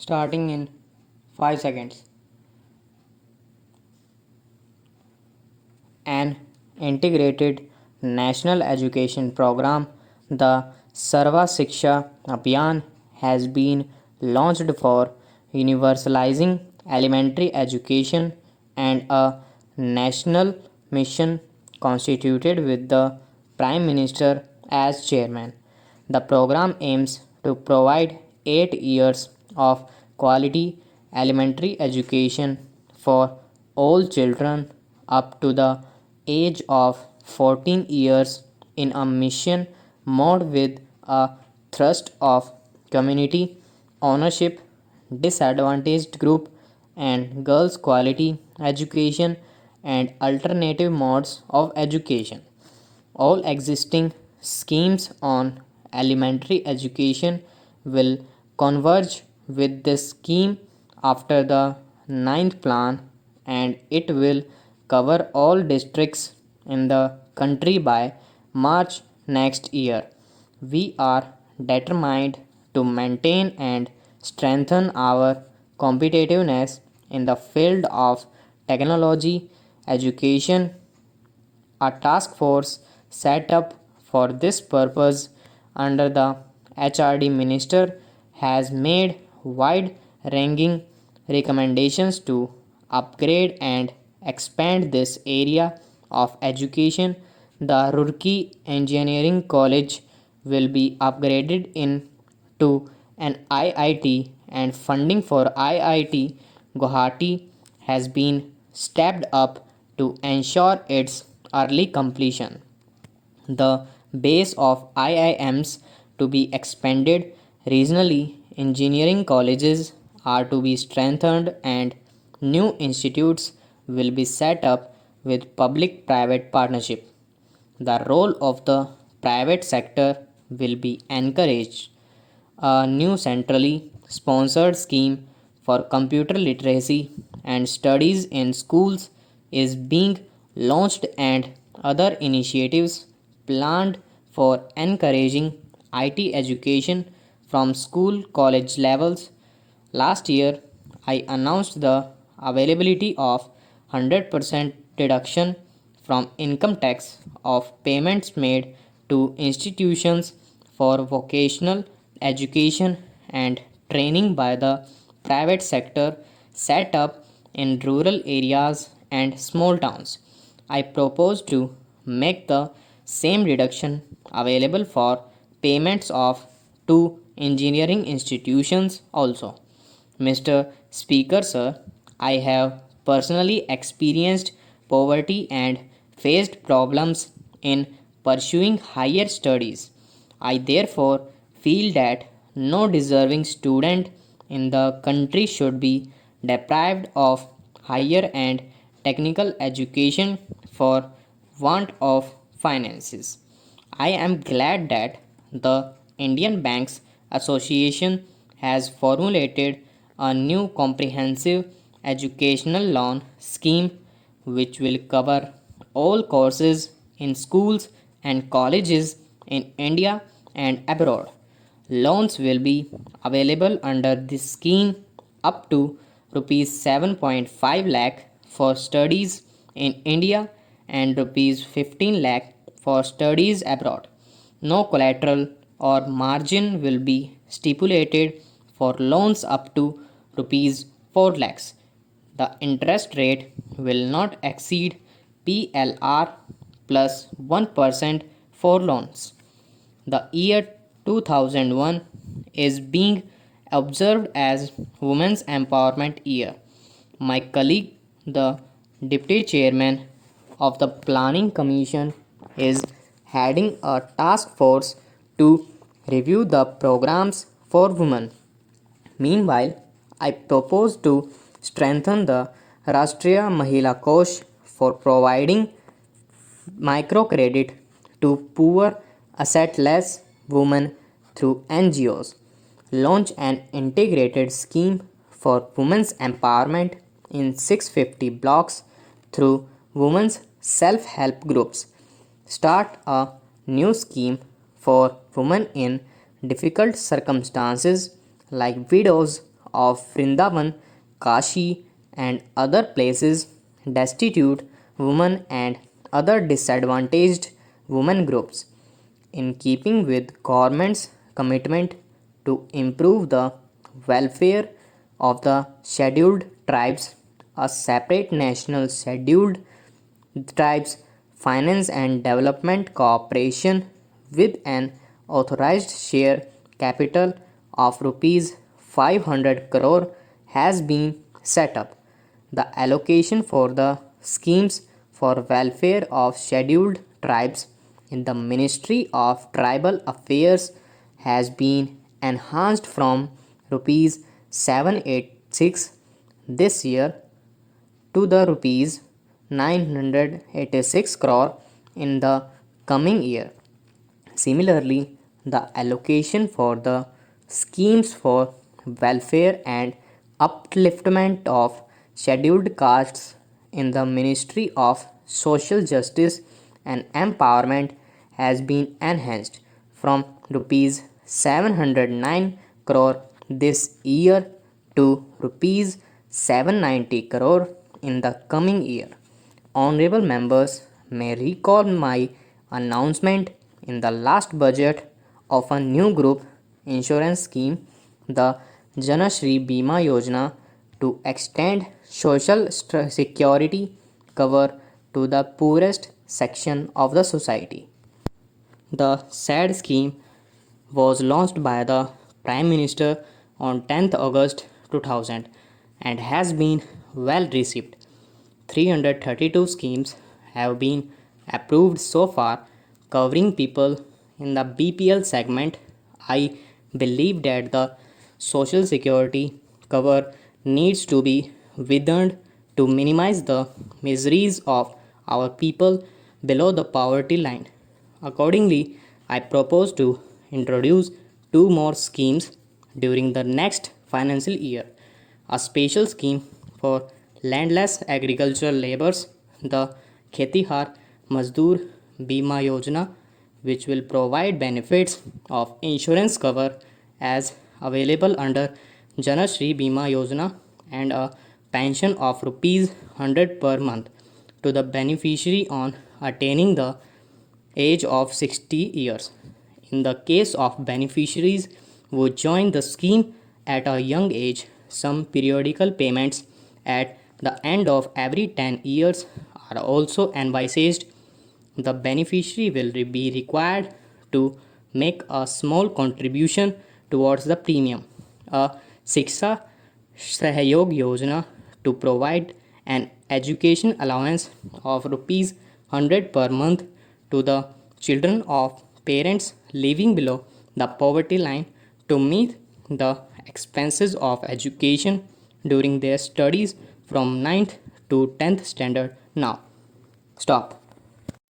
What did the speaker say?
starting in 5 seconds. An integrated national education program, the Sarva Shiksha Abhiyan, has been launched for universalizing elementary education and a national mission constituted with the Prime Minister as chairman. The program aims to provide 8 years of quality elementary education for all children up to the age of 14 years in a mission mode with a thrust of community ownership, disadvantaged group, and girls' quality education and alternative modes of education. All existing schemes on elementary education will converge with this scheme after the ninth plan, and it will cover all districts in the country by March next year. We are determined to maintain and strengthen our competitiveness in the field of technology, education. A task force set up for this purpose under the HRD Minister has made wide ranging recommendations to upgrade and expand this area of education. The Roorkee Engineering College will be upgraded into an IIT, and funding for IIT Guwahati has been stepped up to ensure its early completion. The base of IIMs to be expanded regionally, engineering colleges are to be strengthened, and new institutes will be set up with public private partnership. The role of the private sector will be encouraged. A new centrally sponsored scheme for computer literacy and studies in schools is being launched, and other initiatives planned for encouraging IT education from school college levels. Last year, I announced the availability of 100% deduction from income tax of payments made to institutions for vocational education and training by the private sector set up in rural areas and small towns. I propose to make the same deduction available for payments of to engineering institutions also. Mr. Speaker, sir, I have personally experienced poverty and faced problems in pursuing higher studies. I therefore feel that no deserving student in the country should be deprived of higher and technical education for want of finances. I am glad that the Indian Banks Association has formulated a new comprehensive educational loan scheme which will cover all courses in schools and colleges in India and abroad. Loans will be available under this scheme up to rupees 7.5 lakh for studies in India and rupees 15 lakh for studies abroad. No collateral or margin will be stipulated for loans up to rupees 4 lakhs. The interest rate will not exceed PLR plus 1% for loans. The year 2001 is being observed as Women's Empowerment Year. My colleague, the Deputy Chairman of the Planning Commission, is heading a task force to review the programs for women. Meanwhile, I propose to strengthen the Rashtriya Mahila Kosh for providing microcredit to poor assetless women through NGOs, launch an integrated scheme for women's empowerment in 650 blocks through women's self-help groups, start a new scheme for women in difficult circumstances like widows of Vrindavan, Kashi, and other places, destitute women and other disadvantaged women groups. In keeping with government's commitment to improve the welfare of the scheduled tribes, a separate national scheduled tribes finance and development corporation with an authorized share capital of rupees 500 crore has been set up. The allocation for the schemes for welfare of scheduled tribes in the Ministry of Tribal Affairs has been enhanced from rupees 786 this year to the rupees 986 crore in the coming year. Similarly, the allocation for the schemes for welfare and upliftment of scheduled castes in the Ministry of Social Justice and Empowerment has been enhanced from rupees 709 crore this year to rupees 790 crore in the coming year. Honorable members may recall my announcement in the last budget of a new group insurance scheme, the Janashri Bima Yojana, to extend social security cover to the poorest section of the society. The said scheme was launched by the Prime Minister on 10th August 2000 and has been well received. 332 schemes have been approved so far, covering people in the BPL segment. I believe that the social security cover needs to be widened to minimize the miseries of our people below the poverty line. Accordingly, I propose to introduce two more schemes during the next financial year: a special scheme for landless agricultural laborers, the Khetihar Mazdoor Bima Yojana, which will provide benefits of insurance cover as available under Janashri Bima Yojana, and a pension of rupees 100 per month to the beneficiary on attaining the age of 60 years. In the case of beneficiaries who join the scheme at a young age, some periodical payments at the end of every 10 years are also envisaged. The beneficiary will be required to make a small contribution towards the premium. A Shiksha Sahyog Yojana, to provide an education allowance of rupees 100 per month to the children of parents living below the poverty line to meet the expenses of education during their studies from 9th to 10th standard. Now, stop.